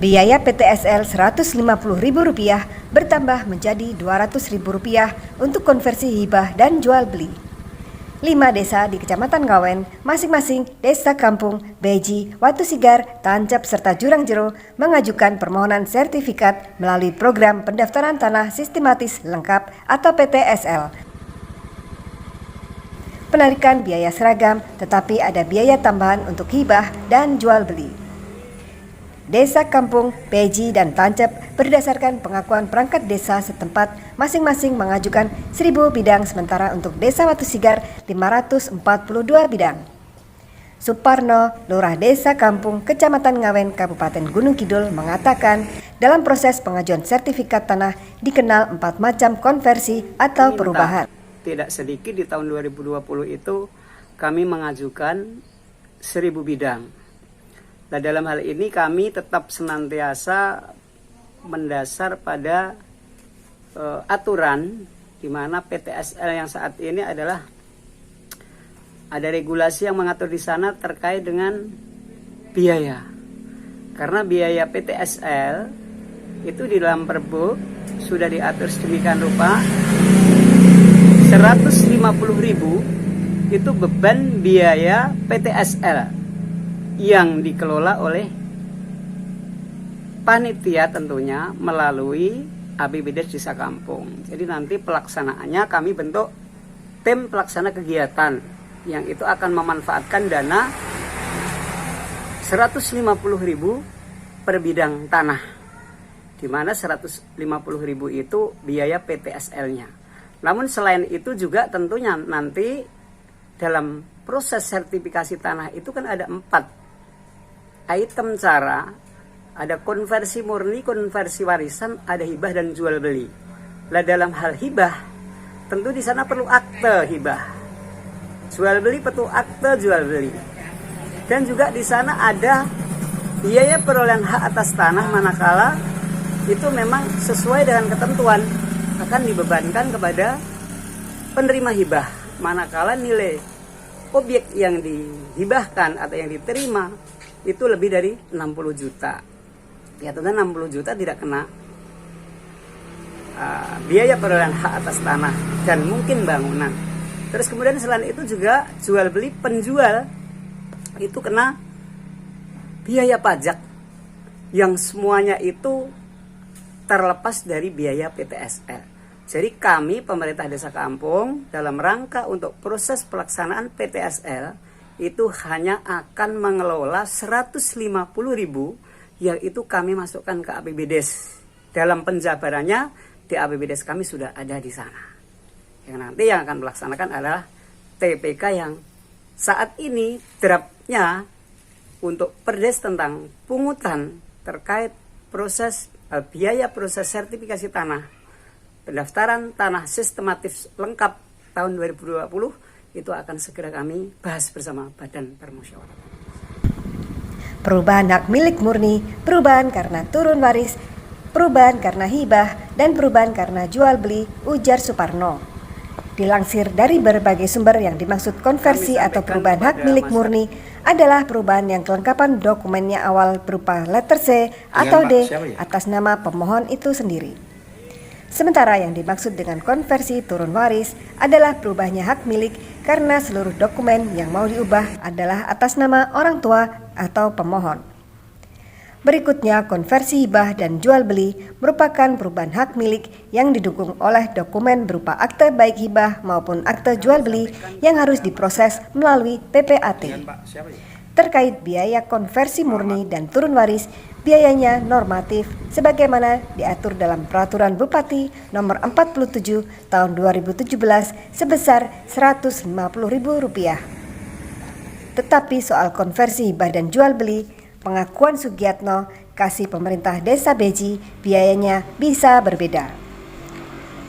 Biaya PTSL Rp150.000 bertambah menjadi Rp200.000 untuk konversi hibah dan jual beli. 5 desa di Kecamatan Ngawen, masing-masing Desa Kampung, Beji, Watu Sigar, Tancap, serta Jurang Jero mengajukan permohonan sertifikat melalui program pendaftaran tanah sistematis lengkap atau PTSL. Penarikan biaya seragam, tetapi ada biaya tambahan untuk hibah dan jual beli. Desa Kampung, Beji, dan Tancap berdasarkan pengakuan perangkat desa setempat masing-masing mengajukan 1.000 bidang, sementara untuk Desa Watu Sigar 542 bidang. Suparno, Lurah Desa Kampung, Kecamatan Ngawen, Kabupaten Gunung Kidul mengatakan dalam proses pengajuan sertifikat tanah dikenal 4 macam konversi atau perubahan. Tidak sedikit di tahun 2020 itu kami mengajukan 1.000 bidang. Nah, dalam hal ini kami tetap senantiasa mendasar pada aturan di mana PTSL yang saat ini adalah ada regulasi yang mengatur di sana terkait dengan biaya. Karena biaya PTSL itu di dalam Perbu sudah diatur sedemikian rupa 150.000 itu beban biaya PTSL yang dikelola oleh panitia tentunya melalui APBDes Desa Kampung. Jadi nanti pelaksanaannya kami bentuk tim pelaksana kegiatan yang itu akan memanfaatkan dana 150.000 per bidang tanah, di mana 150.000 itu biaya PTSL-nya. Namun selain itu juga tentunya nanti dalam proses sertifikasi tanah itu kan ada 4 item cara, ada konversi murni, konversi warisan, ada hibah dan jual beli. Nah, dalam hal hibah, tentu di sana perlu akte hibah. Jual beli perlu akte jual beli. Dan juga di sana ada biaya perolehan hak atas tanah manakala itu memang sesuai dengan ketentuan akan dibebankan kepada penerima hibah. Manakala nilai objek yang dihibahkan atau yang diterima itu lebih dari 60 juta. Ya tentu 60 juta tidak kena biaya perolehan hak atas tanah dan mungkin bangunan. Terus kemudian selain itu juga jual beli penjual itu kena biaya pajak yang semuanya itu terlepas dari biaya PTSL. Jadi kami pemerintah Desa Kampung dalam rangka untuk proses pelaksanaan PTSL itu hanya akan mengelola 150.000 yang itu kami masukkan ke APBDes. Dalam penjabarannya di APBDes kami sudah ada di sana. Yang nanti yang akan melaksanakan adalah TPK yang saat ini draftnya untuk perdes tentang pungutan terkait proses biaya proses sertifikasi tanah, pendaftaran tanah sistematis lengkap tahun 2020 itu akan segera kami bahas bersama Badan Permusyawaratan. Perubahan hak milik murni, perubahan karena turun waris, perubahan karena hibah, dan perubahan karena jual beli, ujar Suparno. Dilansir dari berbagai sumber, yang dimaksud konversi atau perubahan hak milik murni adalah perubahan yang kelengkapan dokumennya awal berupa letter C atau D atas nama pemohon itu sendiri. Sementara yang dimaksud dengan konversi turun waris adalah berubahnya hak milik karena seluruh dokumen yang mau diubah adalah atas nama orang tua atau pemohon. Berikutnya, konversi hibah dan jual beli merupakan perubahan hak milik yang didukung oleh dokumen berupa akte baik hibah maupun akte jual beli yang harus diproses melalui PPAT. Terkait biaya konversi murni dan turun waris, biayanya normatif sebagaimana diatur dalam Peraturan Bupati Nomor 47 Tahun 2017 sebesar Rp150.000. Tetapi soal konversi hibah dan jual beli, pengakuan Sugiyatno, Kasih Pemerintah Desa Beji, biayanya bisa berbeda.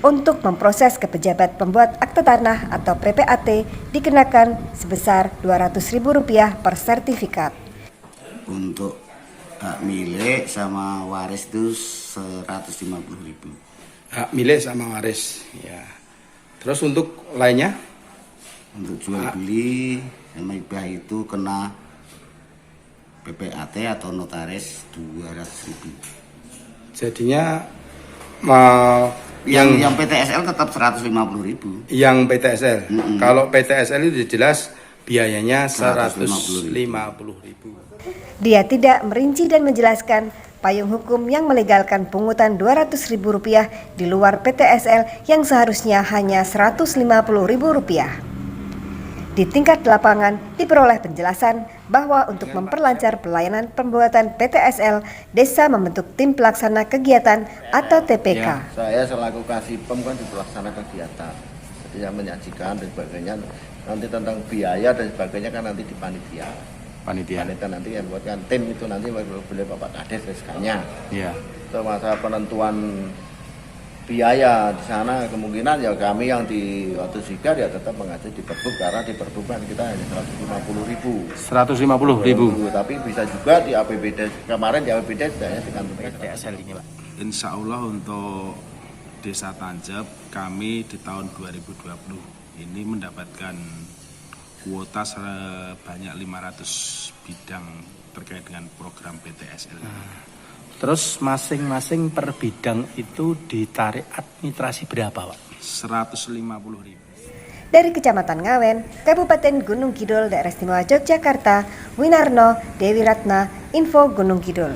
Untuk memproses ke pejabat pembuat akte tanah atau PPAT dikenakan sebesar Rp200.000 per sertifikat. Untuk hak milik sama waris itu 150.000. Hak milik sama waris, ya. Terus untuk lainnya? Untuk jual beli sama hibah itu kena PPAT atau notaris 200.000. Jadinya Yang PTSL tetap 150.000. Yang PTSL. Kalau PTSL itu jelas biayanya 150.000. Dia tidak merinci dan menjelaskan payung hukum yang melegalkan pungutan Rp200.000 di luar PTSL yang seharusnya hanya Rp150.000. Di tingkat lapangan diperoleh penjelasan bahwa untuk memperlancar pelayanan pembuatan PTSL, desa membentuk tim pelaksana kegiatan atau TPK. Saya selaku Kasipem kan di pelaksana kegiatan, jadi yang menyajikan dan sebagainya. Nanti tentang biaya dan sebagainya kan nanti di panitia nanti yang buatkan tim itu nanti boleh Bapak Kades SK-nya. Iya. Itu masa penentuan biaya di sana kemungkinan ya kami yang di waktu Sigar ya tetap mengacu di Perbuk, karena di Perbuk kan kita hanya 150.000. 150.000. Tapi bisa juga di APBD kemarin, di APBD setidaknya dikantongi PTSL ini, Pak. Insya Allah untuk Desa Tanjab kami di tahun 2020 ini mendapatkan kuota sebanyak 500 bidang terkait dengan program PTSL. Terus masing-masing per bidang itu ditarik administrasi berapa, Pak? 150.000. Dari Kecamatan Ngawen, Kabupaten Gunung Kidul, Daerah Istimewa Yogyakarta, Winarno, Dewi Ratna, Info Gunung Kidul.